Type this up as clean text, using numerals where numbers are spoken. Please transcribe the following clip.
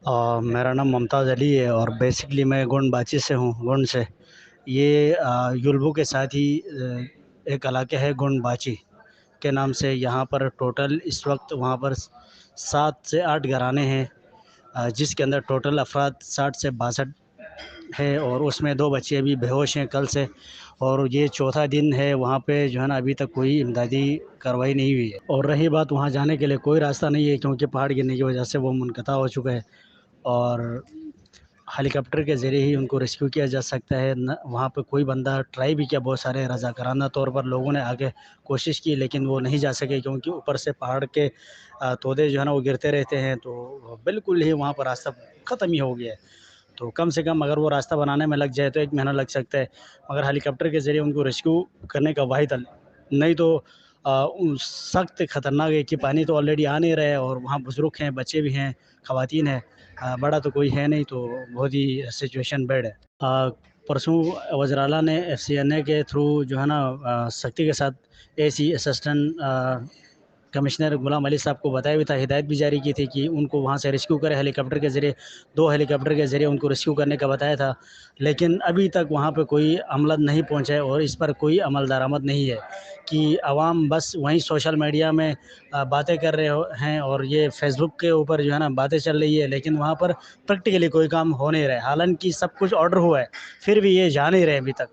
मेरा नाम मुमताज़ अली है और बेसिकली मैं गोंड बाची से हूँ, गोंड से। ये युल्बू के साथ ही एक इलाका है गोंड बाची के नाम से। यहाँ पर टोटल इस वक्त वहाँ पर 7 से 8 घराने हैं, जिसके अंदर टोटल अफराद 60 से 62 है और उसमें 2 बच्चे अभी बेहोश हैं कल से। और ये चौथा दिन है वहाँ पे जो है ना, अभी तक कोई इमदादी कार्रवाई नहीं हुई है। और रही बात वहाँ जाने के लिए, कोई रास्ता नहीं है क्योंकि पहाड़ गिरने की वजह से वो मुनक़ता हो चुका है। और हेलीकॉप्टर के ज़रिए ही उनको रेस्क्यू किया जा सकता है। न वहाँ पे कोई बंदा ट्राई भी किया, बहुत सारे रज़ाकाराना तौर पर लोगों ने आके कोशिश की, लेकिन वो नहीं जा सके क्योंकि ऊपर से पहाड़ के तोदे जो है ना वो गिरते रहते हैं, तो बिल्कुल ही वहाँ पर रास्ता ख़त्म ही हो गया है। तो कम से कम अगर वो रास्ता बनाने में लग जाए तो 1 महीना लग सकता है, मगर हेलीकॉप्टर के ज़रिए उनको रेस्क्यू करने का वाहिद हल, नहीं तो सख्त ख़तरनाक है कि पानी तो ऑलरेडी आ नहीं रहा है और वहाँ बुज़ुर्ग हैं, बच्चे भी हैं, ख़वातीन हैं, बड़ा तो कोई है नहीं, तो बहुत ही सिचुएशन बैड है। परसों वज़राला ने एफसीएनए के थ्रू जो है ना सख्ती के साथ AC assistant commissioner Ghulam Ali साहब को बताया भी था, हिदायत भी जारी की थी कि उनको वहाँ से रेस्क्यू करें हेलीकॉप्टर के ज़रिए। 2 हेलीकॉप्टर के ज़रिए उनको रेस्क्यू करने का बताया था, लेकिन अभी तक वहाँ पे कोई अमला नहीं पहुँचा है और इस पर कोई अमल दरामद नहीं है कि आवाम बस वहीं सोशल मीडिया में बातें कर रहे हैं और ये फेसबुक के ऊपर जो है ना बातें चल रही है, लेकिन वहाँ पर प्रैक्टिकली कोई काम हो नहीं रहा है। हालांकि सब कुछ ऑर्डर हुआ है, फिर भी ये जा नहीं रहे अभी तक।